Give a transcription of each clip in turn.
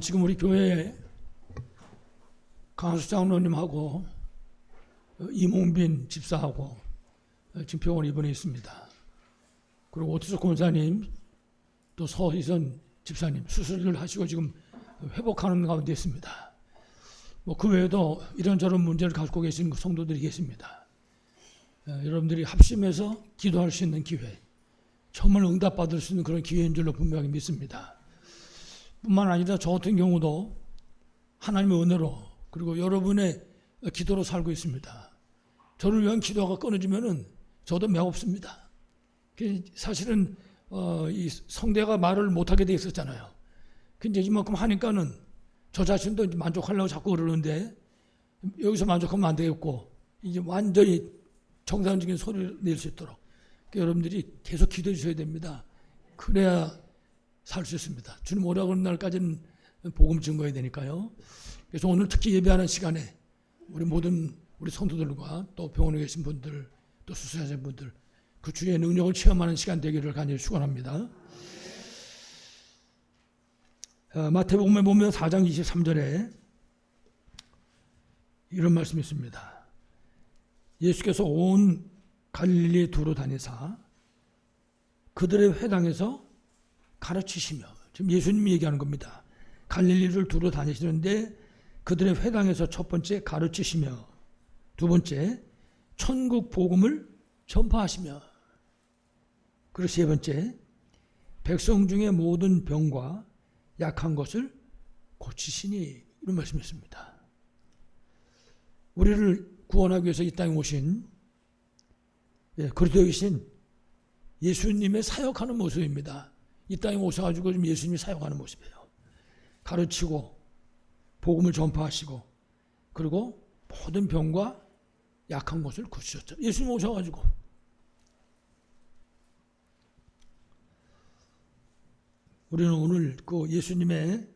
지금 우리 교회에 강수 장로님하고 이몽빈 집사하고 지금 병원에 입원해 있습니다. 그리고 오태석 권사님 또 서희선 집사님 수술을 하시고 지금 회복하는 가운데 있습니다. 그 외에도 이런저런 문제를 갖고 계신 성도들이 계십니다. 여러분들이 합심해서 기도할 수 있는 기회, 정말 응답받을 수 있는 그런 기회인 줄로 분명히 믿습니다. 뿐만 아니라 저 같은 경우도 하나님의 은혜로 그리고 여러분의 기도로 살고 있습니다. 저를 위한 기도가 끊어지면은 저도 매없습니다. 사실은 이 성대가 말을 못하게 돼 있었잖아요. 근데 이만큼 하니까는 저 자신도 만족하려고 자꾸 그러는데 여기서 만족하면 안 되겠고 이제 완전히 정상적인 소리를 낼 수 있도록 여러분들이 계속 기도해 주셔야 됩니다. 그래야 살 수 있습니다. 주님 오라고 하는 날까지는 복음 증거해야 되니까요. 그래서 오늘 특히 예배하는 시간에 우리 모든 우리 성도들과 또 병원에 계신 분들 또 수술하신 분들 그 주의 능력을 체험하는 시간 되기를 간절히 축원합니다. 마태복음에 보면 4장 23절에 이런 말씀이 있습니다. 예수께서 온 갈릴리 두루 다니사 그들의 회당에서 가르치시며, 지금 예수님이 얘기하는 겁니다. 갈릴리를 두루 다니시는데 그들의 회당에서 첫 번째 가르치시며 두 번째 천국 복음을 전파하시며 그리고 세 번째 백성 중에 모든 병과 약한 것을 고치시니, 이런 말씀이었습니다. 우리를 구원하기 위해서 이 땅에 오신 그리스도이신 예수님의 사역하는 모습입니다. 이 땅에 오셔가지고 지금 예수님이 사역하는 모습이에요. 가르치고 복음을 전파하시고 그리고 모든 병과 약한 것을 고치셨죠. 예수님 오셔가지고 우리는 오늘 그 예수님의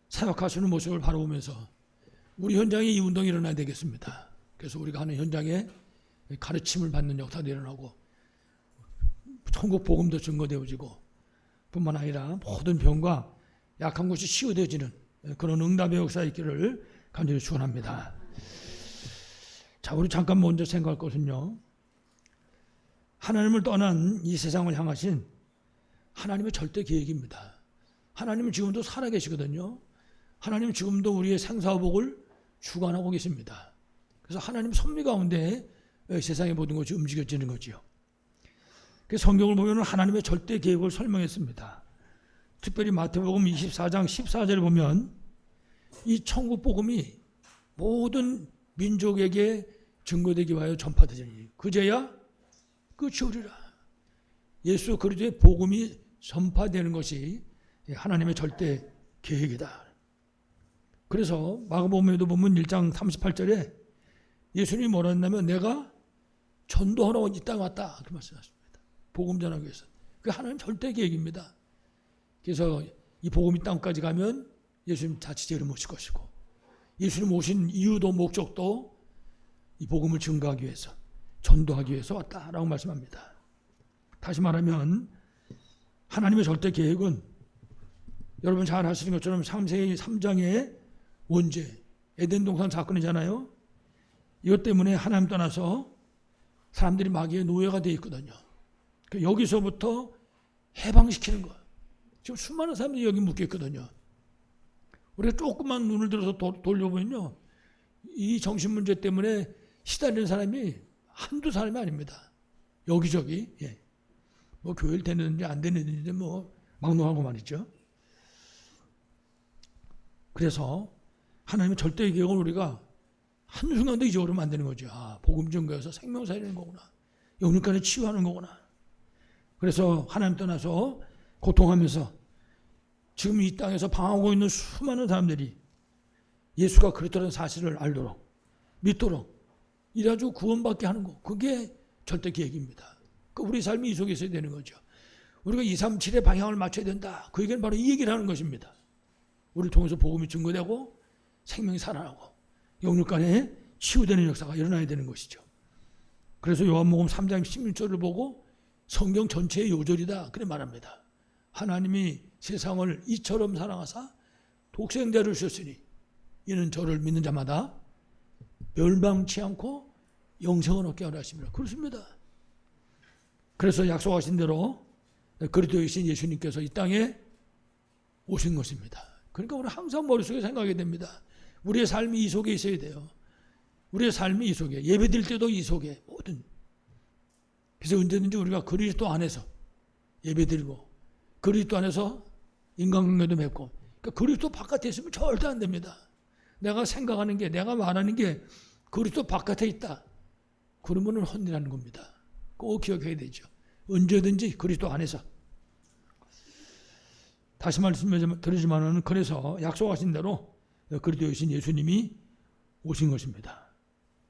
사역하시는 모습을 바라보면서 우리 현장에 이 운동이 일어나야 되겠습니다. 그래서 우리가 하는 현장에 가르침을 받는 역사도 일어나고 천국 복음도 증거되어지고 뿐만 아니라 모든 병과 약한 것이 치유되어지는 그런 응답의 역사 있기를 간절히 축원합니다. 자, 우리 잠깐 먼저 생각할 것은요, 하나님을 떠난 이 세상을 향하신 하나님의 절대 계획입니다. 하나님은 지금도 살아계시거든요. 하나님은 지금도 우리의 생사복을 주관하고 계십니다. 그래서 하나님 섭리 가운데 세상의 모든 것이 움직여지는 거지요. 성경을 보면 하나님의 절대 계획을 설명했습니다. 특별히 마태복음 24장 14절을 보면 이 천국 복음이 모든 민족에게 증거되기 위하여 전파되리니 그제야 끝이 오리라. 예수 그리스도의 복음이 전파되는 것이 하나님의 절대 계획이다. 그래서 마가복음에도 보면 1장 38절에 예수님이 뭐라 했냐면 내가 전도하러 이 땅에 왔다, 그렇게 말씀하십니다. 복음 전하기 위해서. 그게 하나님 절대 계획입니다. 그래서 이 복음이 땅까지 가면 예수님 자치제를 모실 것이고 예수님 오신 이유도 목적도 이 복음을 증거하기 위해서, 전도하기 위해서 왔다라고 말씀합니다. 다시 말하면 하나님의 절대 계획은 여러분 잘 아시는 것처럼 창세기 3장의 원죄, 에덴 동산 사건이잖아요. 이것 때문에 하나님 떠나서 사람들이 마귀의 노예가 되어 있거든요. 여기서부터 해방시키는 거예요. 지금 수많은 사람들이 여기 묶여 있거든요. 우리가 조금만 눈을 들어서 돌려보면요, 이 정신 문제 때문에 시달리는 사람이 한두 사람이 아닙니다. 여기저기, 뭐 교회를 다니는지 안 다니는지 뭐 막론하고 말이죠. 그래서 하나님의 절대 계획을 우리가 한순간도 잊어버리면 안 되는 거죠. 아, 복음 증거에서 생명 살리는 거구나. 영육간에 치유하는 거구나. 그래서 하나님 떠나서 고통하면서 지금 이 땅에서 방황하고 있는 수많은 사람들이 예수가 그렇다는 사실을 알도록, 믿도록 이래가지고 구원받게 하는 거, 그게 절대 계획입니다. 우리 삶이 이 속에 있어야 되는 거죠. 우리가 237의 방향을 맞춰야 된다. 그 얘기는 바로 이 얘기를 하는 것입니다. 우리를 통해서 복음이 증거되고 생명이 살아나고 영육간에 치유되는 역사가 일어나야 되는 것이죠. 그래서 요한복음 3장 16절을 보고 성경 전체의 요절이다, 그래 말합니다. 하나님이 세상을 이처럼 사랑하사 독생자를 주셨으니 이는 저를 믿는 자마다 멸망치 않고 영생을 얻게 하려 하십니다. 그렇습니다. 그래서 약속하신 대로 그리스도이신 예수님께서 이 땅에 오신 것입니다. 그러니까 우리 항상 머릿속에 생각하게 됩니다. 우리의 삶이 이 속에 있어야 돼요. 우리의 삶이 이 속에, 예배드릴 때도 이 속에, 모든. 그래서 언제든지 우리가 그리스도 안에서 예배드리고 그리스도 안에서 인간관계도 맺고, 그러니까 그리스도 바깥에 있으면 절대 안 됩니다. 내가 생각하는 게, 내가 말하는 게 그리스도 바깥에 있다. 그러면 혼이라는 겁니다. 꼭 기억해야 되죠. 언제든지 그리스도 안에서. 다시 말씀드리지만은 그래서 약속하신 대로 그리스도이신 예수님이 오신 것입니다.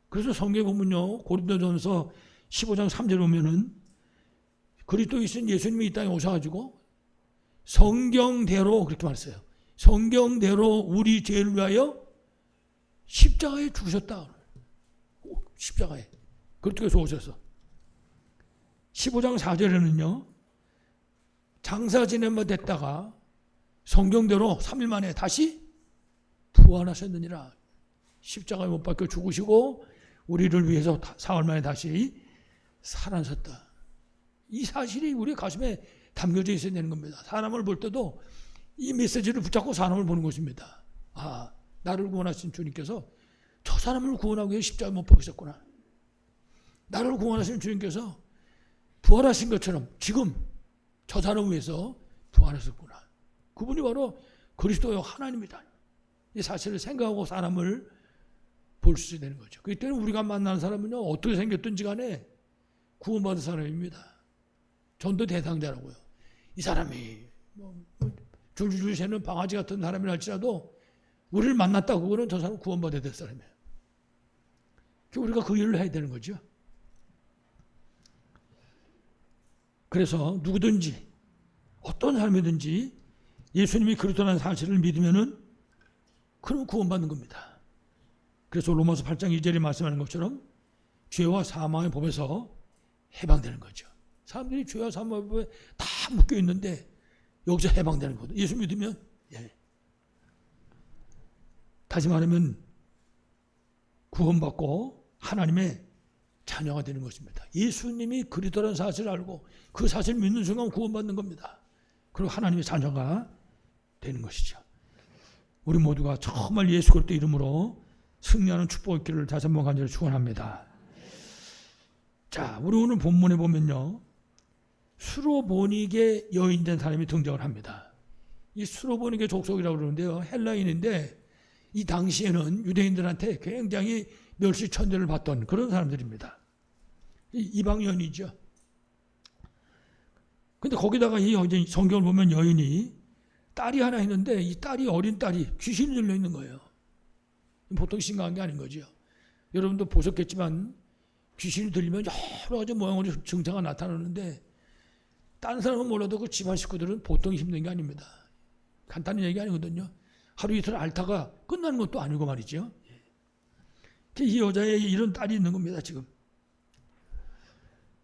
그래서 성경에 보면요, 고린도전서 15장 3절에 보면은 그리스도이신 예수님이 이 땅에 오셔가지고 성경대로 그렇게 말했어요. 성경대로 우리 죄를 위하여 십자가에 죽으셨다. 십자가에. 그렇게 해서 오셔서 15장 4절에는요, 장사 지낸 바 됐다가 성경대로 3일 만에 다시 부활하셨느니라. 십자가에 못 박혀 죽으시고 우리를 위해서 사흘 만에 다시 살아나셨다. 이 사실이 우리 가슴에 담겨져 있어야 되는 겁니다. 사람을 볼 때도 이 메시지를 붙잡고 사람을 보는 것입니다. 아, 나를 구원하신 주님께서 저 사람을 구원하기 위해 십자가에 못 박히셨구나. 나를 구원하신 주님께서 부활하신 것처럼 지금 저 사람을 위해서 부활하셨구나. 그분이 바로 그리스도요 하나님이다. 이 사실을 생각하고 사람을 볼 수 있는 거죠. 그때는 우리가 만나는 사람은요, 어떻게 생겼든지 간에 구원받은 사람입니다. 전도 대상자라고요. 이 사람이 줄줄 새는 방아지 같은 사람이라 할지라도 우리를 만났다고 그거는 저 사람 구원받아야 될 사람이에요. 우리가 그 일을 해야 되는 거죠. 그래서 누구든지 어떤 삶이든지 예수님이 그리스도라는 사실을 믿으면은 그럼 구원받는 겁니다. 그래서 로마서 8장 2절에 말씀하는 것처럼 죄와 사망의 법에서 해방되는 거죠. 사람들이 죄와 사망의 법에 다 묶여 있는데 여기서 해방되는 거거든요. 예수 믿으면. 예. 다시 말하면 구원받고 하나님의 자녀가 되는 것입니다. 예수님이 그리스도라는 사실을 알고 그 사실을 믿는 순간 구원받는 겁니다. 그리고 하나님의 자녀가 되는 것이죠. 우리 모두가 정말 예수 그리스도 이름으로 승리하는 축복의 길을 다시 한번 간절히 축원합니다. 자, 우리 오늘 본문에 보면요, 수로보니게 여인된 사람이 등장을 합니다. 이 수로보니게 족속이라고 그러는데요, 헬라인인데 이 당시에는 유대인들한테 굉장히 멸시천대를 받던 그런 사람들입니다. 이방인이죠. 근데 거기다가 이 성경을 보면 여인이 딸이 하나 있는데 이 딸이, 어린 딸이 귀신이 들려 있는 거예요. 보통 심각한 게 아닌 거죠. 여러분도 보셨겠지만 귀신이 들리면 여러 가지 모양으로 증상가 나타나는데 다른 사람은 몰라도 그 집안 식구들은 보통 힘든 게 아닙니다. 간단한 얘기 아니거든요. 하루 이틀 앓다가 끝나는 것도 아니고 말이죠. 이 여자의 이런 딸이 있는 겁니다, 지금.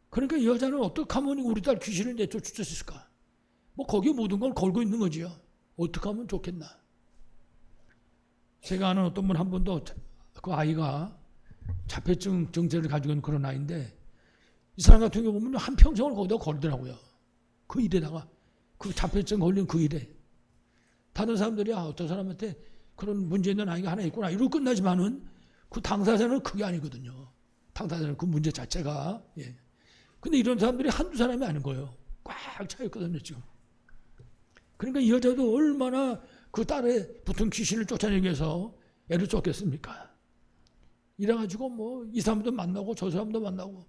그러니까 이 여자는 어떻게 하면 우리 딸 귀신을 내쫓을 수 있을까? 뭐 거기에 모든 걸 걸고 있는 거지요. 어떻게 하면 좋겠나? 제가 아는 어떤 분 한 분도 그 아이가 자폐증 증세를 가지고 있는 그런 아이인데 이 사람 같은 경우 보면 한 평생을 거기다 걸더라고요. 그 일에다가 그 자폐증 걸린 그 일에 다른 사람들이 어떤 사람한테 그런 문제 있는 아이가 하나 있구나 이러고 끝나지만은 그 당사자는 그게 아니거든요. 당사자는 그 문제 자체가. 예. 근데 이런 사람들이 한두 사람이 아닌 거예요. 꽉 차 있거든요, 지금. 그러니까 이 여자도 얼마나 그 딸의 붙은 귀신을 쫓아내기 위해서 애를 쫓겠습니까? 이래가지고 뭐 이 사람도 만나고 저 사람도 만나고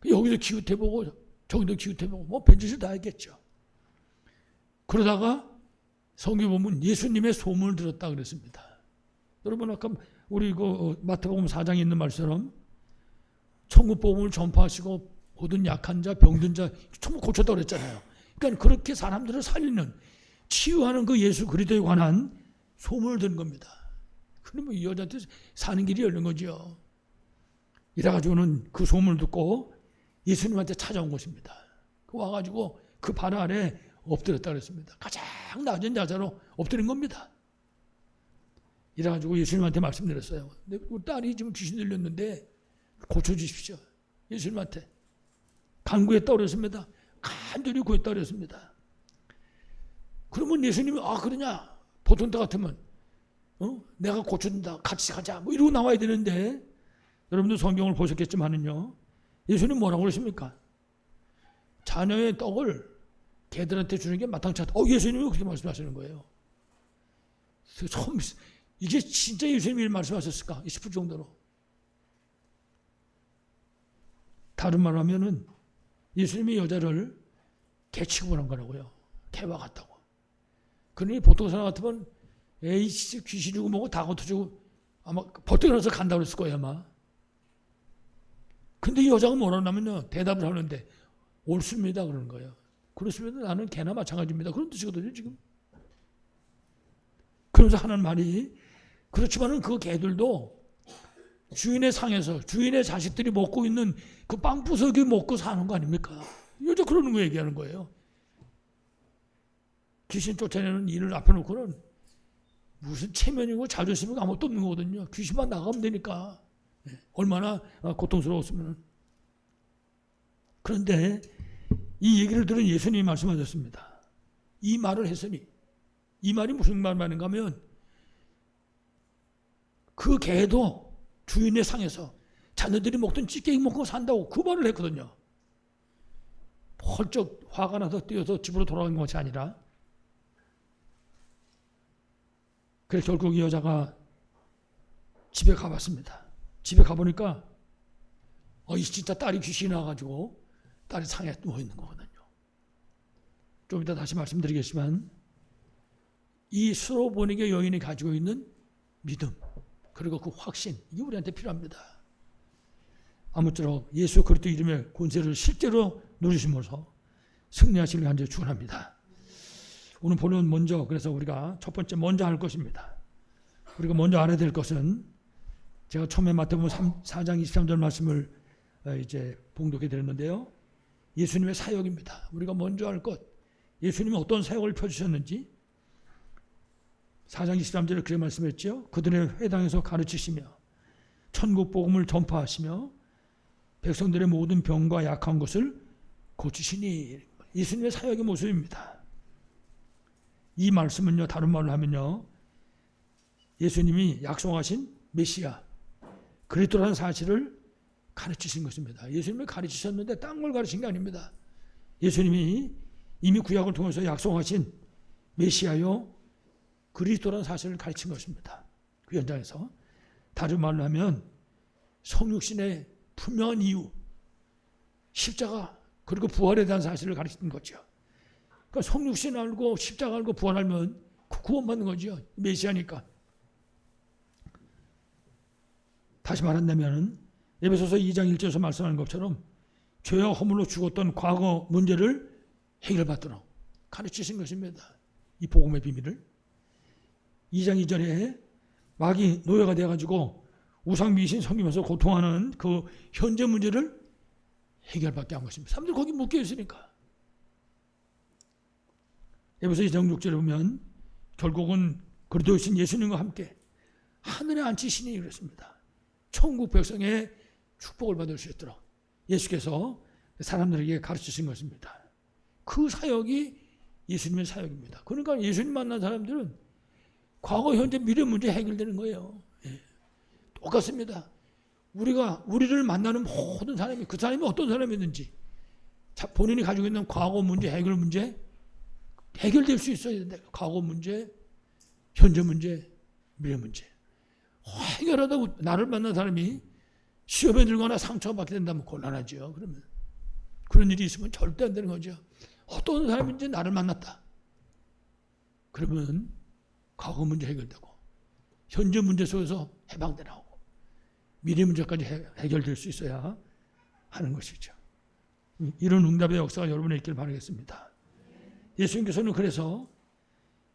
여기도 기웃해보고 저기도 기웃해보고 뭐 별짓을 다 했겠죠. 그러다가 성경 보면 예수님의 소문을 들었다 그랬습니다. 여러분 아까 우리 그 마태복음 4장에 있는 말처럼 천국 복음을 전파하시고 모든 약한 자, 병든 자 전부 고쳤다고 그랬잖아요. 그러니까 그렇게 사람들을 살리는, 치유하는 그 예수 그리스도에 관한 소문을 듣는 겁니다. 그러면 이 여자한테 사는 길이 열린 거죠. 이래가지고는 그 소문을 듣고 예수님한테 찾아온 것입니다. 그 와가지고 그 발 아래 엎드렸다 그랬습니다. 가장 낮은 자세로 엎드린 겁니다. 이래가지고 예수님한테 말씀드렸어요. 근데 우리 딸이 지금 귀신 들렸는데 고쳐주십시오. 예수님한테 간구했다고 그랬습니다. 간절히 구했다고 그랬습니다. 그러면 예수님이 그러냐? 보통 때 같으면 내가 고쳐준다. 같이 가자. 뭐 이러고 나와야 되는데 여러분들 성경을 보셨겠지만은요. 예수님 뭐라고 그러십니까? 자녀의 떡을 개들한테 주는 게 마땅치 않다. 예수님이 그렇게 말씀하시는 거예요. 처음 이게 진짜 예수님이 말씀하셨을까 싶을 정도로. 다른 말로 하면은 예수님이 여자를 개 취급한 거라고요. 개와 같다고. 그러니 보통 사람 같으면 에이 귀신이고 뭐고 다 고쳐주고 아마 버뜩 일어나서 간다고 그랬을 거예요 아마. 근데 이 여자가 뭐라고 하면요. 대답을 하는데 옳습니다 그러는 거예요. 그렇습니다. 나는 개나 마찬가지입니다. 그런 뜻이거든요 지금. 그러면서 하는 말이 그렇지만은 그 개들도 주인의 상에서 주인의 자식들이 먹고 있는 그 빵부석이 먹고 사는 거 아닙니까? 여자 그러는 거 얘기하는 거예요. 귀신 쫓아내는 일을 앞에 놓고는 무슨 체면이고 자존심이고 아무것도 없는 거거든요. 귀신만 나가면 되니까. 얼마나 고통스러웠으면. 그런데 이 얘기를 들은 예수님이 말씀하셨습니다. 이 말을 했으니 이 말이 무슨 말인가 하면 그 개도 주인의 상에서 자녀들이 먹던 찌개기 먹고 산다고 그 말을 했거든요. 펄쩍 화가 나서 뛰어서 집으로 돌아간 것이 아니라 그래서 결국 이 여자가 집에 가봤습니다. 집에 가보니까 이 진짜 딸이 귀신이 나와가지고 딸이 상에 누워있는 거거든요. 좀 이따 다시 말씀드리겠지만 이 수로보니게 여인이 가지고 있는 믿음 그리고 그 확신 이게 우리한테 필요합니다. 아무쪼록 예수 그리스도 이름의 권세를 실제로 누리심으로써 승리하시길 간절히 축원합니다. 오늘 본론 먼저 그래서 우리가 첫 번째 먼저 할 것입니다. 우리가 먼저 알아야 될 것은 제가 처음에 마태복음 4장 23절 말씀을 이제 봉독해 드렸는데요. 예수님의 사역입니다. 우리가 먼저 할 것 예수님이 어떤 사역을 펴주셨는지 4장 23절에 그렇게 말씀했죠. 그들의 회당에서 가르치시며 천국 복음을 전파하시며 백성들의 모든 병과 약한 것을 고치시니 예수님의 사역의 모습입니다. 이 말씀은요. 다른 말로 하면요. 예수님이 약속하신 메시아 그리스도라는 사실을 가르치신 것입니다. 예수님이 가르치셨는데 딴 걸 가르친 게 아닙니다. 예수님이 이미 구약을 통해서 약속하신 메시아요 그리스도라는 사실을 가르친 것입니다. 그 현장에서 다른 말로 하면 성육신의 분명한 이유 십자가 그리고 부활에 대한 사실을 가르치는 거죠. 그러니까 성육신 알고 십자가 알고 부활 알면 구원받는 거죠. 메시아니까. 다시 말한다면 에베소서 2장 1절에서 말씀하는 것처럼 죄와 허물로 죽었던 과거 문제를 해결받도록 가르치신 것입니다. 이 복음의 비밀을. 2장 2절에 마귀 노예가 되어가지고 우상 미신 섬기면서 고통하는 그 현재 문제를 해결받게 한 것입니다. 사람들 거기 묶여 있으니까. 에베소 2장 6절에 보면 결국은 그리스도이신 예수님과 함께 하늘에 앉히시니 그랬습니다. 천국 백성의 축복을 받을 수 있도록 예수께서 사람들에게 가르치신 것입니다. 그 사역이 예수님의 사역입니다. 그러니까 예수님 만난 사람들은 과거, 현재, 미래 문제 해결되는 거예요. 똑같습니다. 우리를 만나는 모든 사람이 그 사람이 어떤 사람이든지 본인이 가지고 있는 과거 문제, 해결 문제 해결될 수 있어야 된다. 과거 문제, 현재 문제, 미래 문제. 해결하다 나를 만난 사람이 시험에 들거나 상처받게 된다면 곤란하죠. 그러면 그런 일이 있으면 절대 안 되는 거죠. 어떤 사람인지 나를 만났다. 그러면 과거 문제 해결되고 현재 문제 속에서 해방돼 나오고 미래 문제까지 해결될 수 있어야 하는 것이죠. 이런 응답의 역사가 여러분에 있길 바라겠습니다. 예수님께서는 그래서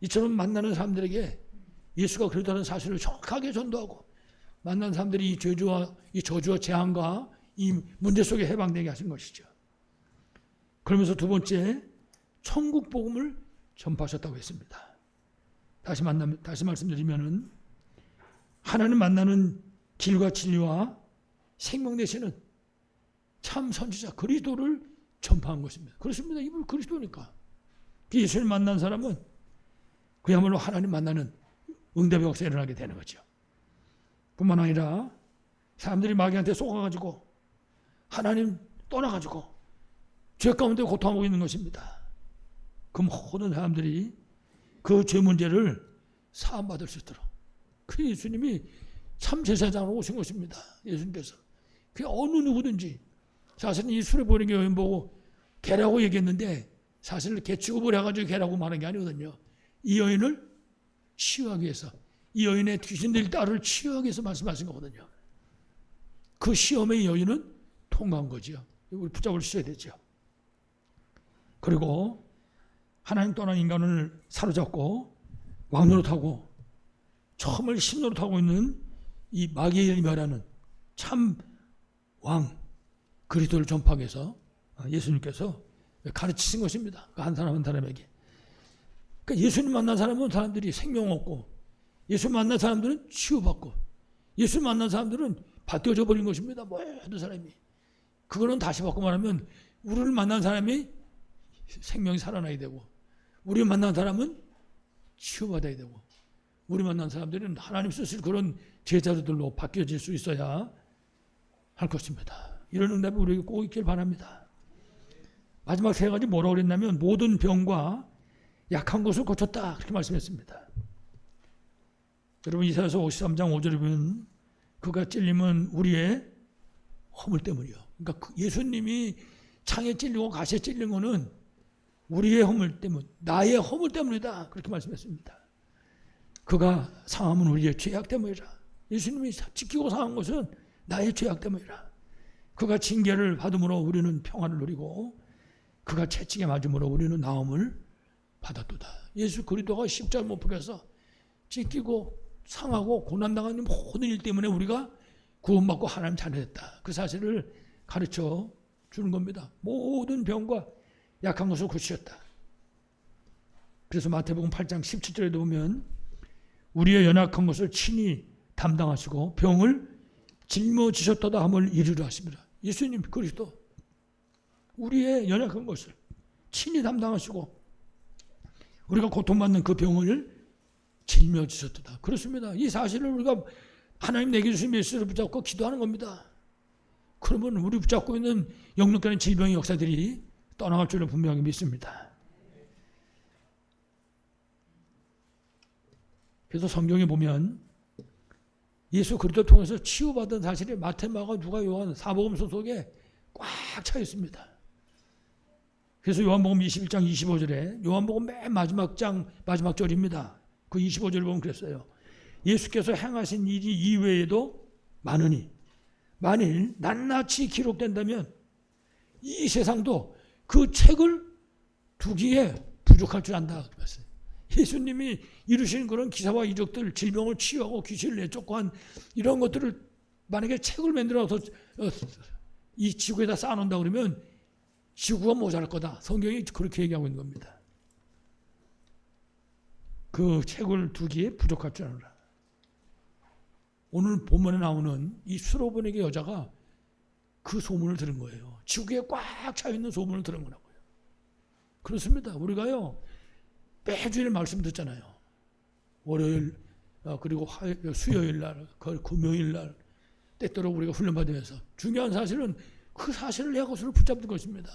이처럼 만나는 사람들에게 예수가 그렇다는 사실을 정확하게 전도하고 만난 사람들이 이 저주와 재앙과 이 문제 속에 해방되게 하신 것이죠. 그러면서 두 번째 천국 복음을 전파하셨다고 했습니다. 다시 말씀드리면은 하나님 만나는 길과 진리와 생명 되시는 참 선지자 그리스도를 전파한 것입니다. 그렇습니다. 이분 그리스도니까. 예수를 만난 사람은 그야말로 하나님 만나는 응답의 역사가 일어나게 되는 거죠. 뿐만 아니라 사람들이 마귀한테 속아가지고 하나님 떠나가지고 죄 가운데 고통하고 있는 것입니다. 그 모든 사람들이 그 죄 문제를 사함받을 수 있도록 그 예수님이 참 제사장으로 오신 것입니다. 예수님께서. 그 어느 누구든지 사실은 이 술에 보이는 게 여인 보고 개라고 얘기했는데 사실 개 취급을 해가지고 개라고 말한 게 아니거든요. 이 여인을 치유하기 위해서 이 여인의 귀신들 딸을 치유하기 위해서 말씀하신 거거든요. 그 시험의 여인은 통과한 거죠. 우리 붙잡을 수 있어야 되죠. 그리고 하나님 떠난 인간을 사로잡고 왕노릇하고 처음을 신노릇하고 있는 이 마귀에 멸하는 참 왕 그리스도를 전파하기 위해서 예수님께서 가르치신 것입니다. 한 사람 한 사람에게. 그러니까 예수님 만난 사람은 사람들이 생명 얻고 예수 만난 사람들은 치유받고 예수 만난 사람들은 바뀌어져 버린 것입니다. 모든 사람이. 그거는 다시 바꿔 말하면 우리를 만난 사람이 생명이 살아나야 되고 우리 만난 사람은 치유받아야 되고 우리 만난 사람들은 하나님 쓰실 그런 제자들로 바뀌어질 수 있어야 할 것입니다. 이런 응답이 우리에게 꼭 있길 바랍니다. 마지막 세 가지 뭐라고 그랬냐면 모든 병과 약한 것을 고쳤다 그렇게 말씀했습니다. 여러분 이사야서 53장 5절에 보면 그가 찔림은 우리의 허물 때문이요. 그러니까 예수님이 창에 찔리고 가시에 찔린 거는 우리의 허물 때문, 나의 허물 때문이다 그렇게 말씀했습니다. 그가 상함은 우리의 죄악 때문이라. 예수님이 지키고 상한 것은 나의 죄악 때문이라. 그가 징계를 받음으로 우리는 평안을 누리고 그가 채찍에 맞음으로 우리는 나음을 받았도다. 예수 그리스도가 십자가 못 박혀서 찢기고 상하고 고난당하는 모든 일 때문에 우리가 구원받고 하나님 자녀됐다. 그 사실을 가르쳐 주는 겁니다. 모든 병과 약한 것을 고치셨다. 그래서 마태복음 8장 17절에도 보면 우리의 연약한 것을 친히 담당하시고 병을 짊어지셨도다 함을 이루려 하십니다. 예수님 그리스도 우리의 연약한 것을 친히 담당하시고 우리가 고통받는 그 병을 짊어지셨도다. 그렇습니다. 이 사실을 우리가 하나님 내게 주신 메시지를 붙잡고 기도하는 겁니다. 그러면 우리 붙잡고 있는 영육간의 질병의 역사들이 떠나갈 줄을 분명히 믿습니다. 그래서 성경에 보면 예수 그리스도 통해서 치유받은 사실이 마태, 마가, 누가, 요한 사복음서 속에 꽉 차 있습니다. 그래서 요한복음 21장 25절에 요한복음 맨 마지막 장 마지막 절입니다. 그 25절을 보면 그랬어요. 예수께서 행하신 일이 이외에도 많으니 만일 낱낱이 기록된다면 이 세상도 그 책을 두기에 부족할 줄 안다. 예수님이 이루신 그런 기사와 이적들, 질병을 치유하고 귀신을 내쫓고 한 이런 것들을 만약에 책을 만들어서 이 지구에다 쌓아놓는다 그러면 지구가 모자랄 거다. 성경이 그렇게 얘기하고 있는 겁니다. 그 책을 두기에 부족할 줄 알아라. 오늘 본문에 나오는 이 수로보니게 여자가 그 소문을 들은 거예요. 지구에 꽉 차 있는 소문을 들은 거라고요. 그렇습니다. 우리가요 매주일 말씀 듣잖아요. 월요일 그리고 수요일 날, 금요일 날 때때로 우리가 훈련받으면서 중요한 사실은 그 사실을 내 것으로 붙잡는 것입니다.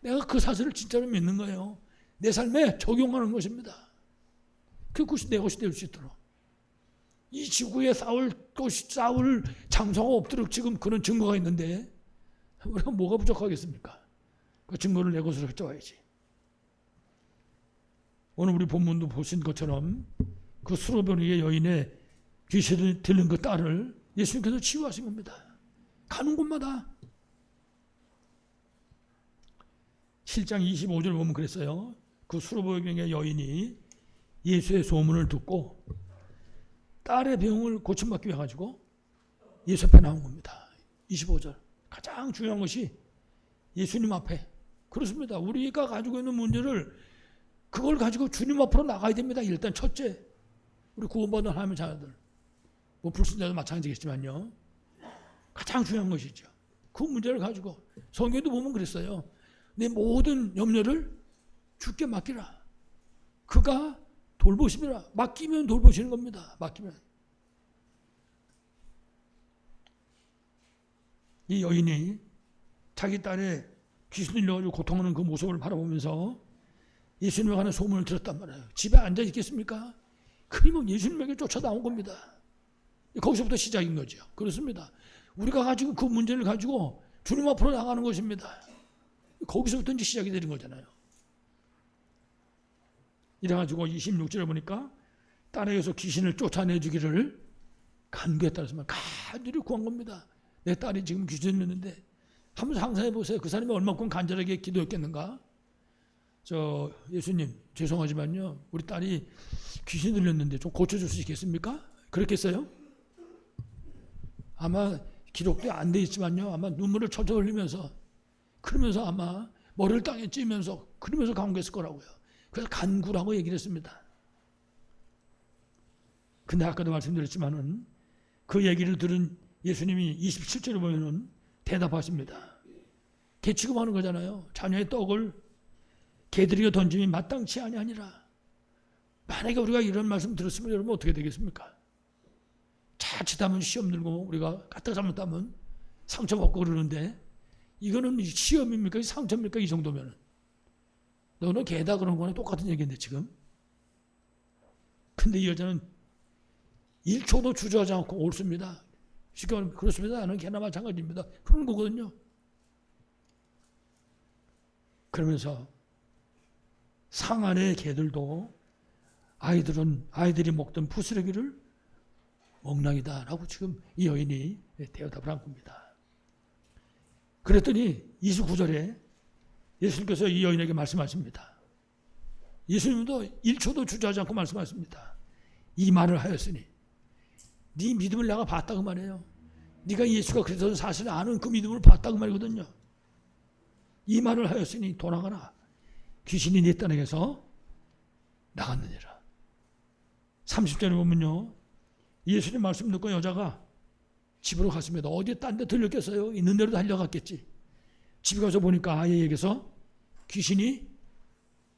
내가 그 사실을 진짜로 믿는 거예요. 내 삶에 적용하는 것입니다. 그것이 내 것이 될 수 있도록. 이 지구에 싸울 장소가 없도록 지금 그런 증거가 있는데 우리가 뭐가 부족하겠습니까? 그 증거를 내 것으로 가져와야지. 오늘 우리 본문도 보신 것처럼 그 수로보니게 여인의 귀신을 들린 그 딸을 예수님께서 치유하신 겁니다. 가는 곳마다 7장 25절 보면 그랬어요. 그 수로보니게 여인이 예수의 소문을 듣고 딸의 병을 고침받기 위해 가지고 예수 앞에 나온 겁니다. 25절. 가장 중요한 것이 예수님 앞에. 그렇습니다. 우리가 가지고 있는 문제를 그걸 가지고 주님 앞으로 나가야 됩니다. 일단 첫째, 우리 구원받은 하나님의 자녀들. 뭐 불신자도 마찬가지겠지만요. 가장 중요한 것이죠. 그 문제를 가지고 성경에도 보면 그랬어요. 내 모든 염려를 주께 맡기라. 그가 돌보심이라. 맡기면 돌보시는 겁니다. 맡기면. 이 여인이 자기 딸의 귀신 들려가지고 고통하는 그 모습을 바라보면서 예수님에 관한 소문을 들었단 말이에요. 집에 앉아 있겠습니까? 그러면 예수님에게 쫓아나온 겁니다. 거기서부터 시작인 거죠. 그렇습니다. 우리가 가지고 그 문제를 가지고 주님 앞으로 나가는 것입니다. 거기서부터 이제 시작이 되는 거잖아요. 이래가지고 26절에 보니까 딸에게서 귀신을 쫓아내주기를 간구했다는 말 간절히 구한 겁니다. 내 딸이 지금 귀신 들렸는데 한번 상상해 보세요. 그 사람이 얼마큼 간절하게 기도했겠는가? 예수님 죄송하지만요, 우리 딸이 귀신 들렸는데 좀 고쳐줄 수 있겠습니까? 그렇겠어요? 아마 기록도 안 돼 있지만요, 아마 눈물을 철철 흘리면서 그러면서 아마 머리를 땅에 찌면서 그러면서 간구했을 거라고요. 그래서 간구라고 얘기를 했습니다. 근데 아까도 말씀드렸지만은 그 얘기를 들은 예수님이 27절에 보면은 대답하십니다. 개 취급하는 거잖아요. 자녀의 떡을 개들이가 던짐이 마땅치 아니하니라. 만약에 우리가 이런 말씀 들었으면 여러분 어떻게 되겠습니까? 자칫하면 시험 들고 우리가 까딱 잘못하면 상처받고 그러는데 이거는 시험입니까? 상처입니까? 이 정도면 너는 개다 그런 거랑 똑같은 얘기인데 지금. 근데 이 여자는 1초도 주저하지 않고 옳습니다. 쉽게 말하면 그렇습니다. 나는 개나 마찬가지입니다. 그런 거거든요. 그러면서 상 안의 개들도 아이들이 먹던 부스러기를 먹나이다라고 지금 이 여인이 대답을 한 겁니다. 그랬더니 29절에 예수님께서 이 여인에게 말씀하십니다. 예수님도 1초도 주저하지 않고 말씀하십니다. 이 말을 하였으니 네 믿음을 내가 봤다고 말해요. 네가 예수가 그리스도는 사실 아는 그 믿음을 봤다고 말이거든요. 이 말을 하였으니 돌아가라. 귀신이 네 딸에게서 나갔느니라. 30절에 보면요, 예수님 말씀 듣고 여자가 집으로 갔습니다. 어디에 딴 데 들렸겠어요? 있는 대로 달려갔겠지. 집에 가서 보니까 아이에게서 귀신이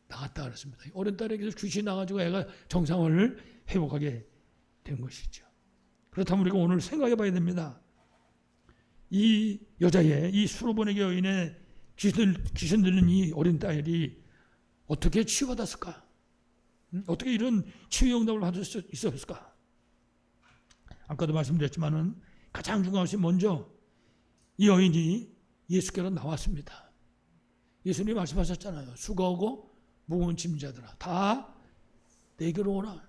나갔다 그랬습니다. 어린 딸에게서 귀신이 나가지고 애가 정상을 회복하게 된 것이죠. 그렇다면 우리가 오늘 생각해 봐야 됩니다. 이 여자의, 이 수로보내기 여인의 귀신 들린 이 어린 딸이 어떻게 치유받았을까? 어떻게 이런 치유 응답을 받을 수 있었을까? 아까도 말씀드렸지만은 가장 중요한 것이 먼저 이 여인이 예수께로 나왔습니다. 예수님이 말씀하셨잖아요. 수고하고 무거운 짐자들아 다 내게로 오라.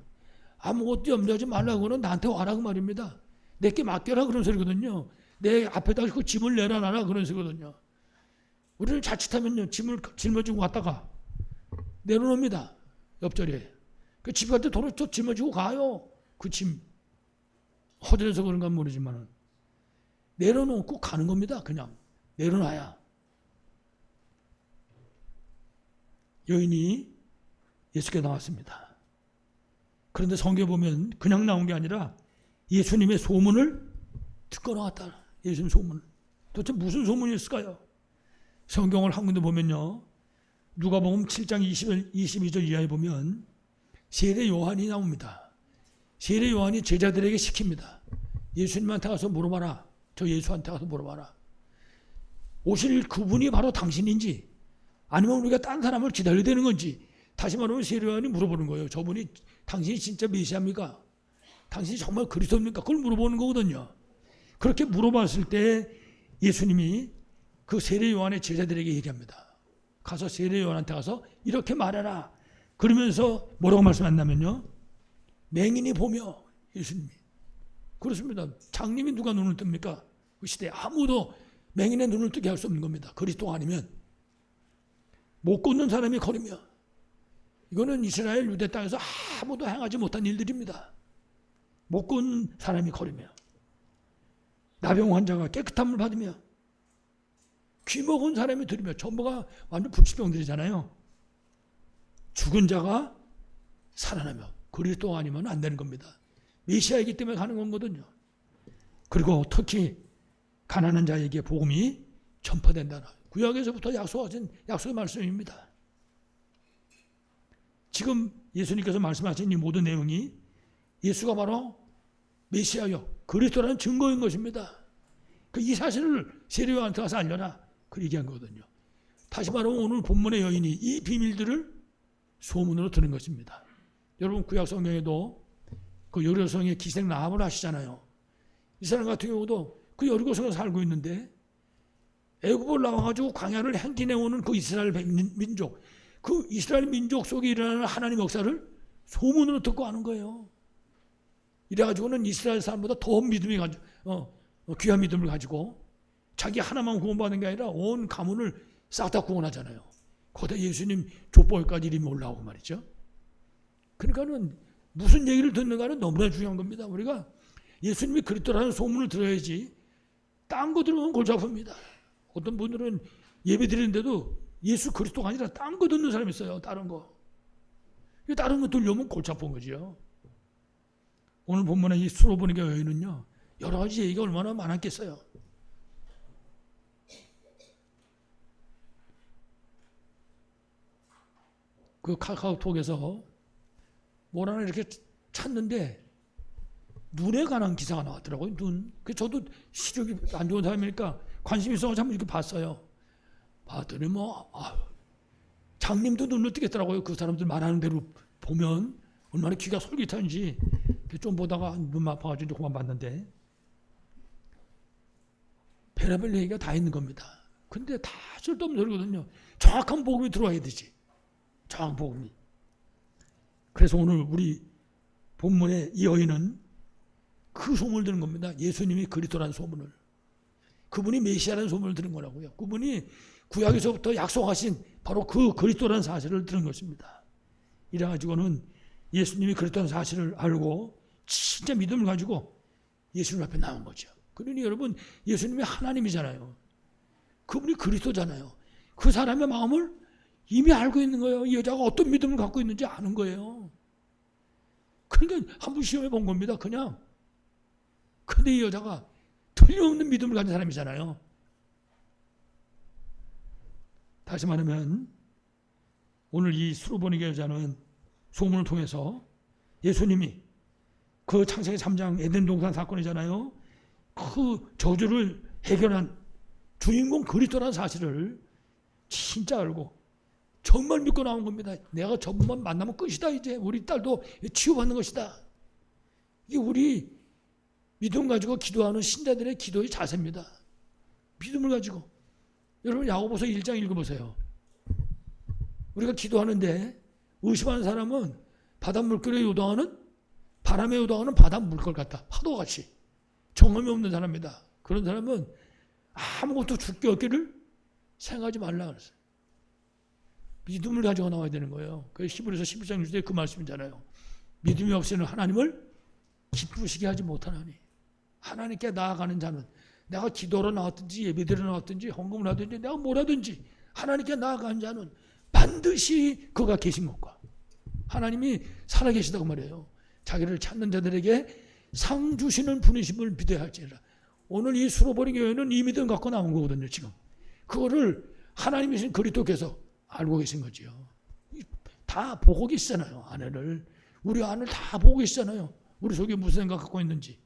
아무것도 염려하지 말라고는 나한테 와라 그 말입니다. 내게 맡겨라 그런 소리거든요. 내 앞에다 그 짐을 내려놔라 그런 소리거든요. 우리는 자칫하면요, 짐을 짊어지고 갔다가 내려놓습니다. 옆자리에. 그 집 갈 때 도로 저 짊어지고 가요. 그 짐. 허전해서 그런가 모르지만 내려놓고 가는 겁니다. 그냥 내려놔야. 여인이 예수께 나왔습니다. 그런데 성경에 보면 그냥 나온 게 아니라 예수님의 소문을 듣고 나왔다. 예수님 소문. 도대체 무슨 소문이었을까요? 성경을 한 군데 보면요, 누가복음 7장 22절 이하에 보면 세례 요한이 나옵니다. 세례 요한이 제자들에게 시킵니다. 예수님한테 가서 물어봐라. 저 예수한테 가서 물어봐라. 오실 그분이 바로 당신인지 아니면 우리가 딴 사람을 기다려야 되는 건지. 다시 말하면 세례 요한이 물어보는 거예요. 저분이 당신이 진짜 메시아입니까? 당신이 정말 그리스도입니까? 그걸 물어보는 거거든요. 그렇게 물어봤을 때 예수님이 그 세례 요한의 제자들에게 얘기합니다. 가서 세례 요한한테 가서 이렇게 말해라. 그러면서 뭐라고 말씀한다면요, 맹인이 보며, 예수님이 그렇습니다. 장님이 누가 눈을 뜹니까? 그 시대에 아무도 맹인의 눈을 뜨게 할 수 없는 겁니다. 그리스도가 아니면. 못 걷는 사람이 걸으며, 이거는 이스라엘 유대 땅에서 아무도 행하지 못한 일들입니다. 못 걷는 사람이 걸으며, 나병 환자가 깨끗한 물 받으며, 귀 먹은 사람이 들으며, 전부가 완전 불치병들이잖아요. 죽은 자가 살아나며, 그리스도가 아니면 안 되는 겁니다. 메시아이기 때문에 가는 거거든요. 그리고 특히 가난한 자에게 복음이 전파된다는 구약에서부터 약속하신 약속의 말씀입니다. 지금 예수님께서 말씀하신 이 모든 내용이 예수가 바로 메시아요 그리스도라는 증거인 것입니다. 이 사실을 세례요한한테 가서 알려라. 그 얘기한 거거든요. 다시 말하면 오늘 본문의 여인이 이 비밀들을 소문으로 들은 것입니다. 여러분 구약 성경에도 그 여리고성의 기생 라합을 아시잖아요. 이 사람 같은 경우도 그 여리고성에 살고 있는데 애굽을 나와가지고 광야를 행진해오는 그 이스라엘 민족, 그 이스라엘 민족 속에 일어나는 하나님의 역사를 소문으로 듣고 하는 거예요. 이래가지고는 이스라엘 사람보다 더 믿음이 귀한 믿음을 가지고 자기 하나만 구원받는 게 아니라 온 가문을 싹 다 구원하잖아요. 거기다 예수님 족보까지 이름이 올라오고 말이죠. 그러니까는 무슨 얘기를 듣는가는 너무나 중요한 겁니다. 우리가 예수님이 그리스도라는 소문을 들어야지 딴 거 들으면 골치 아픕니다. 어떤 분들은 예배 드리는데도 예수 그리스도가 아니라 딴 거 듣는 사람이 있어요. 다른 거. 다른 거 들려면 골치 아픈 거죠. 오늘 본문에 이 수로보니가 여인은요. 여러 가지 얘기가 얼마나 많았겠어요. 그 카카오톡에서 뭘 하나 이렇게 찾는데 눈에 관한 기사가 나왔더라고요. 눈. 저도 시력이 안 좋은 사람이니까 관심 있어서 한번 이렇게 봤어요. 봤더니 장님도 눈을 뜨겠더라고요. 그 사람들 말하는 대로 보면 얼마나 귀가 솔깃한지 좀 보다가 눈 아파가지고 그만 봤는데 별의별 얘기가 다 있는 겁니다. 근데 다 쓸데없는 소리거든요. 정확한 복음이 들어와야 되지. 정확한 복음이. 그래서 오늘 우리 본문의 이 여인은 그 소문을 들은 겁니다. 예수님이 그리스도라는 소문을. 그분이 메시아라는 소문을 들은 거라고요. 그분이 구약에서부터 약속하신 바로 그 그리스도라는 사실을 들은 것입니다. 이래가지고는 예수님이 그리스도라는 사실을 알고 진짜 믿음을 가지고 예수님 앞에 나온 거죠. 그러니 여러분 예수님이 하나님이잖아요. 그분이 그리스도잖아요. 그 사람의 마음을 이미 알고 있는 거예요. 이 여자가 어떤 믿음을 갖고 있는지 아는 거예요. 그러니까 한번 시험해 본 겁니다. 그냥. 근데 이 여자가 틀림없는 믿음을 가진 사람이잖아요. 다시 말하면 오늘 이 수로보니게 여자는 소문을 통해서 예수님이 그 창세기 3장 에덴 동산 사건이잖아요. 그 저주를 해결한 주인공 그리스도라는 사실을 진짜 알고 정말 믿고 나온 겁니다. 내가 저분만 만나면 끝이다. 이제 우리 딸도 치유받는 것이다. 이게 우리 믿음 가지고 기도하는 신자들의 기도의 자세입니다. 믿음을 가지고. 여러분 야고보서 1장 읽어보세요. 우리가 기도하는데 의심하는 사람은 바닷물결에 요동하는 바람에 요동하는 바닷물결 같다. 파도같이. 경험이 없는 사람이다. 그런 사람은 아무것도 줄 게 없기를 생각하지 말라 그랬어요. 믿음을 가지고 나와야 되는 거예요. 그 히브리서 11장 6절에 그 말씀이잖아요. 믿음이 없이는 하나님을 기쁘시게 하지 못하나니. 하나님께 나아가는 자는 내가 기도로 나왔든지 예배드려 나왔든지 헌금을 하든지 내가 뭘 하든지 하나님께 나아가는 자는 반드시 그가 계신 것과 하나님이 살아계시다고 말해요. 자기를 찾는 자들에게 상 주시는 분이심을 믿어야 할지라. 오늘 이 수로보니 교회는 이 믿음 갖고 나온 거거든요. 지금 그거를 하나님이신 그리스도께서 알고 계신 거지요. 다 보고 계시잖아요. 아내를. 우리 아내를 다 보고 계시잖아요. 우리 속에 무슨 생각 갖고 있는지.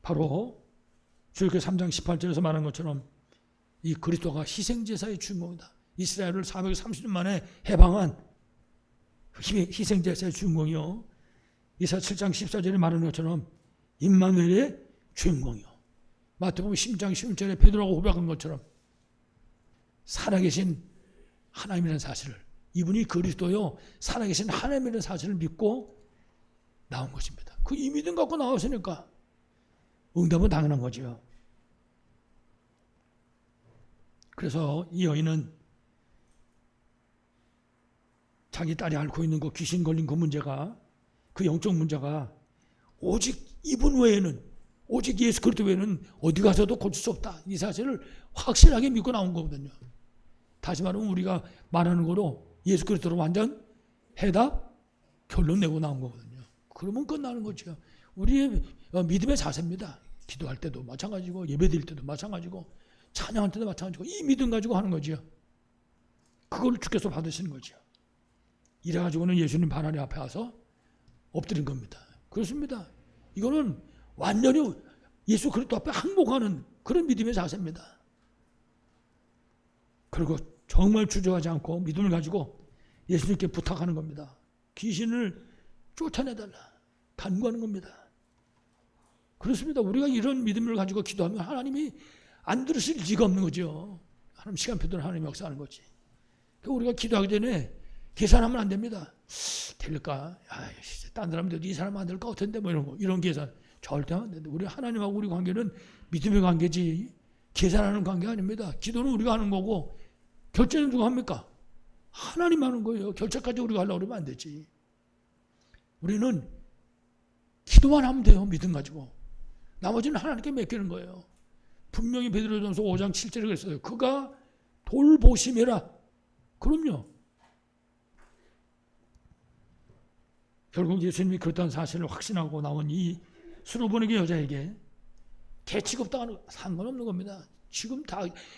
바로 출애굽기 3장 18절에서 말한 것처럼 이 그리스도가 희생제사의 주인공이다. 이스라엘을 430년 만에 해방한 희생제사의 주인공이요. 이사 7장 14절에 말하는 것처럼 임마누엘의 주인공이요. 마태복음 10장 11절에 베드로가 고백한 것처럼 살아계신 하나님이라는 사실을 이분이 그리스도요 살아계신 하나님이라는 사실을 믿고 나온 것입니다. 그 이 믿음 갖고 나왔으니까 응답은 당연한 거죠. 그래서 이 여인은 자기 딸이 앓고 있는 그 귀신 걸린 그 문제가 그 영적 문제가 오직 이분 외에는 오직 예수 그리스도 외에는 어디 가서도 고칠 수 없다. 이 사실을 확실하게 믿고 나온 거거든요. 다시 말하면 우리가 말하는 거로 예수 그리스도로 완전 해답, 결론 내고 나온 거거든요. 그러면 끝나는 거죠. 우리의 믿음의 자세입니다. 기도할 때도 마찬가지고 예배드릴 때도 마찬가지고 찬양할 때도 마찬가지고 이 믿음 가지고 하는 거죠. 그걸 주께서 받으시는 거죠. 이래가지고는 예수님 하나님 앞에 와서 엎드린 겁니다. 그렇습니다. 이거는 완전히 예수 그리스도 앞에 항복하는 그런 믿음의 자세입니다. 그리고 정말 주저하지 않고 믿음을 가지고 예수님께 부탁하는 겁니다. 귀신을 쫓아내달라. 간구하는 겁니다. 그렇습니다. 우리가 이런 믿음을 가지고 기도하면 하나님이 안 들으실 리가 없는 거죠. 하나님 시간표대로 하나님이 역사하는 거지. 우리가 기도하기 전에 계산하면 안 됩니다. 될까? 딴 사람들도 이 사람 안 될까? 어텐데? 뭐 이런 계산 절대 안 된다. 우리 하나님하고 우리 관계는 믿음의 관계지 계산하는 관계 아닙니다. 기도는 우리가 하는 거고 결제는 누가 합니까? 하나님 하는 거예요. 결제까지 우리가 하려고 그러면 안 되지. 우리는 기도만 하면 돼요. 믿음 가지고. 나머지는 하나님께 맡기는 거예요. 분명히 베드로전서 5장 7절에 그랬어요. 그가 돌보심이라. 그럼요. 결국 예수님이 그렇다는 사실을 확신하고 나온 이 수로보니게 여자에게 개 취급당하는 상관없는 겁니다. 지금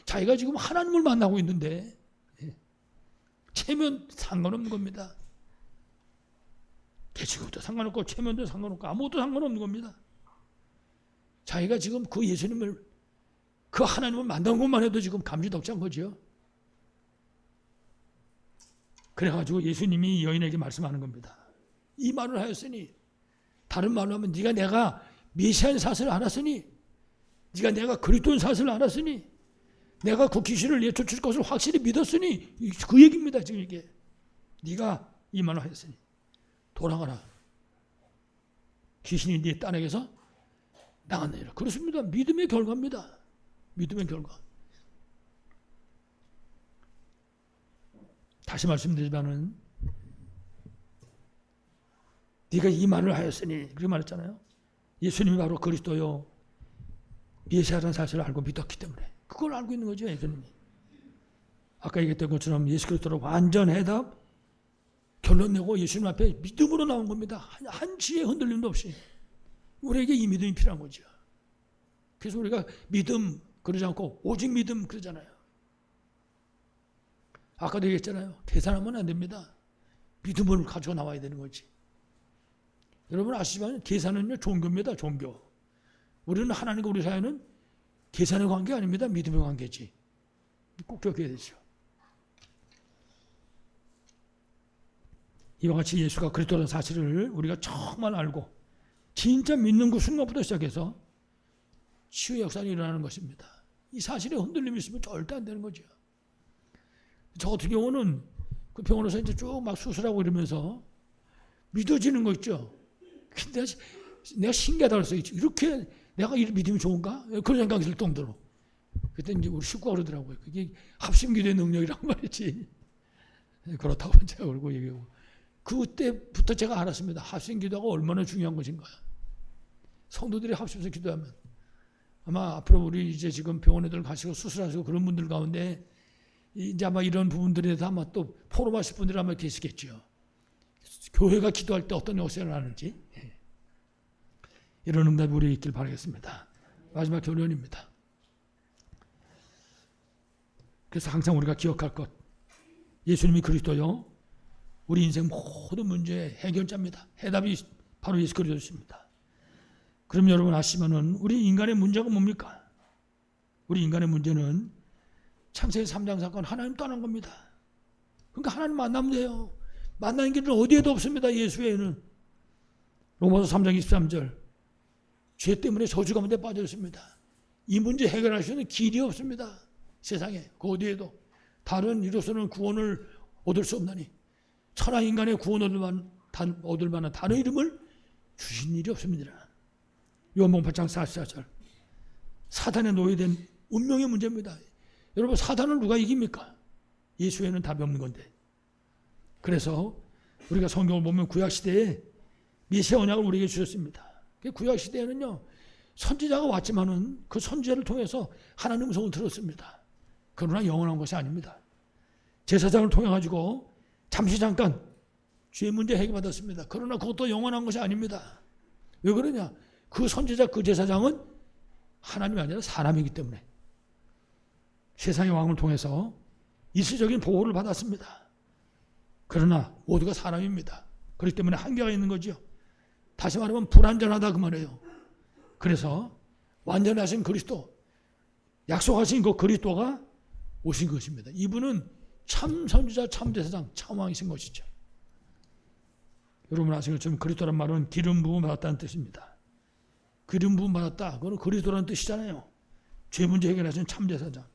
자기가 지금 하나님을 만나고 있는데 체면 상관없는 겁니다. 개 취급도 상관없고 체면도 상관없고 아무것도 상관없는 겁니다. 자기가 지금 그 예수님을 그 하나님을 만난 것만 해도 지금 감지덕지한 거죠. 그래가지고 예수님이 여인에게 말씀하는 겁니다. 이 말을 하였으니 다른 말로 하면 네가 내가 메시아인 사실을 알았으니 네가 내가 그리스도인 사실을 알았으니 내가 그 귀신을 내쫓을 것을 확실히 믿었으니 그 얘기입니다. 지금 이게 네가 이 말을 하였으니 돌아가라. 귀신이 네 딴에게서 나갔느니라. 그렇습니다. 믿음의 결과입니다. 믿음의 결과. 다시 말씀드리자면 네가 이 말을 하였으니 그렇게 말했잖아요. 예수님이 바로 그리스도요 메시아라는 사실을 알고 믿었기 때문에 그걸 알고 있는 거죠. 예수님이. 아까 얘기했던 것처럼 예수 그리스도로 완전 해답 결론 내고 예수님 앞에 믿음으로 나온 겁니다. 한치의 흔들림도 없이. 우리에게 이 믿음이 필요한 거죠. 그래서 우리가 믿음 그러지 않고 오직 믿음 그러잖아요. 아까도 얘기했잖아요. 계산하면 안 됩니다. 믿음을 가지고 나와야 되는 거지. 여러분 아시지만 계산은요 종교입니다. 종교. 우리는 하나님과 우리 사이는 계산의 관계 아닙니다. 믿음의 관계지. 꼭 기억해야 되죠. 이와 같이 예수가 그리스도라는 사실을 우리가 정말 알고 진짜 믿는 그 순간부터 시작해서 치유의 역사가 일어나는 것입니다. 이 사실에 흔들림이 있으면 절대 안 되는 거죠. 저 같은 경우는 그 병원에서 이제 쭉 막 수술하고 이러면서 믿어지는 거 있죠. 근데 내가 신기하다 그랬어요. 이렇게 내가 이 믿음이 좋은가? 그런 생각이 들 정도로. 그때 이제 우리 식구가 그러더라고요. 그게 합심기도의 능력이란 말이지. 그렇다고 제가 그러고 얘기하고. 그때부터 제가 알았습니다. 합심기도가 얼마나 중요한 것인가. 성도들이 합심해서 기도하면 아마 앞으로 우리 이제 지금 병원에들 가시고 수술하시고 그런 분들 가운데 이제 아마 이런 부분들에 대해서 아마 또 포럼하실 분들이 아마 계시겠죠. 교회가 기도할 때 어떤 역사를 하는지 이런 응답이 우리에 있길 바라겠습니다. 마지막 결론입니다. 그래서 항상 우리가 기억할 것 예수님이 그리스도요 우리 인생 모든 문제의 해결자입니다. 해답이 바로 예수 그리스도십니다. 그럼 여러분 아시면은 우리 인간의 문제가 뭡니까? 우리 인간의 문제는 창세기 3장 사건 하나님 떠난 겁니다. 그러니까 하나님 만나면 돼요. 만나는 길은 어디에도 없습니다. 예수 외에는. 로마서 3장 23절 죄 때문에 저주 가운데 빠져 있습니다. 이 문제 해결할 수 있는 길이 없습니다. 세상에 그 어디에도. 다른 이로서는 구원을 얻을 수 없나니 천하 인간의 구원 얻을 만한 다른 이름을 주신 일이 없습니다. 요한복음 8장 44절 사단에 노예된 운명의 문제입니다. 여러분 사단을 누가 이깁니까? 예수 외에는 답이 없는 건데. 그래서 우리가 성경을 보면 구약시대에 메시아 언약을 우리에게 주셨습니다. 구약시대에는요 선지자가 왔지만은 그 선지자를 통해서 하나님의 음성을 들었습니다. 그러나 영원한 것이 아닙니다. 제사장을 통해 가지고 잠시 잠깐 죄 문제 해결받았습니다. 그러나 그것도 영원한 것이 아닙니다. 왜 그러냐? 그 선지자, 그 제사장은 하나님이 아니라 사람이기 때문에 세상의 왕을 통해서 일시적인 보호를 받았습니다. 그러나 모두가 사람입니다. 그렇기 때문에 한계가 있는 거죠. 다시 말하면 불완전하다 그 말이에요. 그래서 완전하신 그리스도, 약속하신 그 그리스도가 오신 것입니다. 이분은 참 선지자, 참 제사장, 참 왕이신 것이죠. 여러분 아시는 것처럼 그리스도란 말은 기름 부음 받았다는 뜻입니다. 기름 부음 받았다. 그건 그리스도라는 뜻이잖아요. 죄 문제 해결하신 참 제사장,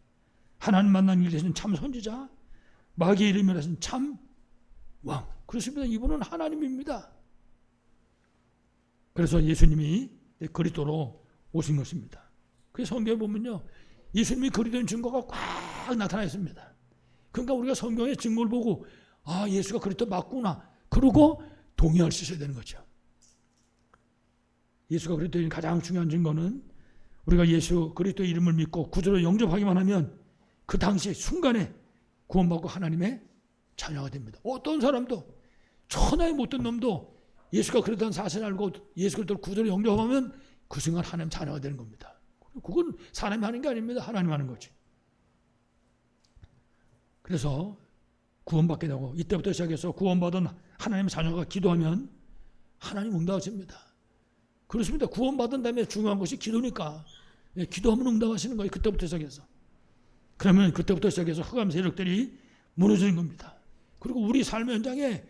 하나님 만난 일 되신 참 선지자, 마귀의 이름을 하신 참 왕. 그렇습니다. 이분은 하나님입니다. 그래서 예수님이 그리스도로 오신 것입니다. 그래서 성경에 보면요, 예수님이 그리스도인 증거가 꽉 나타나 있습니다. 그러니까 우리가 성경의 증거를 보고 아, 예수가 그리스도 맞구나, 그러고 동의할 수 있어야 되는 거죠. 예수가 그리스도인 가장 중요한 증거는 우리가 예수 그리스도의 이름을 믿고 구주로 영접하기만 하면 그 당시 순간에 구원받고 하나님의 자녀가 됩니다. 어떤 사람도, 천하의 못된 놈도 예수가 그리스도라는 사실을 알고 예수 그리스도를 구주로 영접하면 그 순간 하나님 자녀가 되는 겁니다. 그건 사람이 하는 게 아닙니다. 하나님 하는 거지. 그래서 구원받게 되고 이때부터 시작해서 구원받은 하나님의 자녀가 기도하면 하나님 응답하십니다. 그렇습니다. 구원받은 다음에 중요한 것이 기도니까 기도하면 응답하시는 거예요. 그때부터 시작해서. 그러면 그때부터 시작해서 흑암 세력들이 무너지는 겁니다. 그리고 우리 삶의 현장에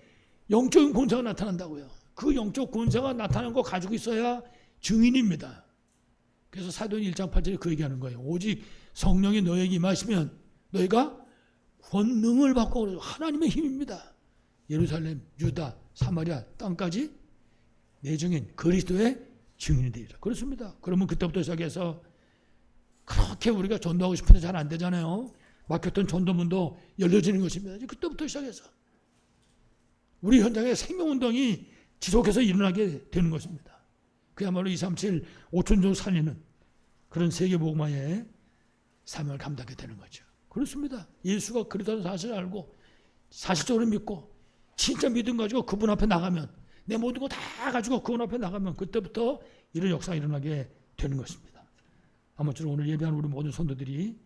영적인 권세가 나타난다고요. 그 영적 권세가 나타나는 거 가지고 있어야 증인입니다. 그래서 사도행 1장 8절에 그 얘기하는 거예요. 오직 성령이 너에게 임하시면 너희가 권능을 받고, 하나님의 힘입니다. 예루살렘, 유다, 사마리아 땅까지 내 증인, 그리스도의 증인이 되리라. 그렇습니다. 그러면 그때부터 시작해서 그렇게 우리가 전도하고 싶은데 잘 안 되잖아요. 막혔던 전도문도 열려지는 것입니다. 그때부터 시작해서 우리 현장에 생명운동이 지속해서 일어나게 되는 것입니다. 그야말로 237 5천종 살리는 그런 세계복음화의 사명을 감당하게 되는 거죠. 그렇습니다. 예수가 그리스도라는 사실을 알고 사실적으로 믿고 진짜 믿음 가지고 그분 앞에 나가면, 내 모든 거 다 가지고 그분 앞에 나가면 그때부터 이런 역사가 일어나게 되는 것입니다. 아무쪼록 오늘 예배한 우리 모든 성도들이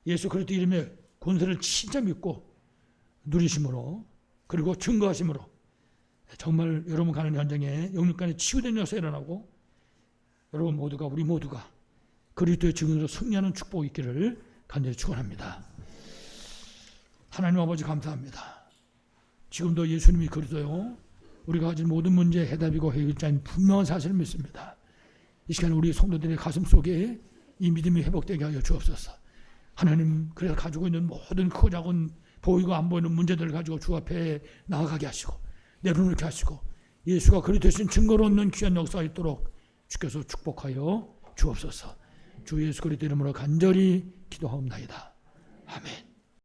예수 그리스도 이름의 권세를 진짜 믿고 누리심으로, 그리고 증거하심으로 정말 여러분 가는 현장에 영육간에 치유된 역사가 일어나고 여러분 모두가, 우리 모두가 그리스도의 증인으로 승리하는 축복이 있기를 간절히 축원합니다. 하나님 아버지 감사합니다. 지금도 예수님이 그리스도요, 우리가 가진 모든 문제의 해답이고 해결자인 분명한 사실을 믿습니다. 이 시간에 우리 성도들의 가슴 속에 이 믿음이 회복되게 하여 주옵소서. 하나님, 그래서 가지고 있는 모든 크고 작은 보이고 안 보이는 문제들을 가지고 주 앞에 나아가게 하시고 내려놓게 하시고 예수가 그리스도신 증거로 얻는 귀한 역사가 있도록 주께서 축복하여 주옵소서. 주 예수 그리스도 이름으로 간절히 기도하옵나이다. 아멘.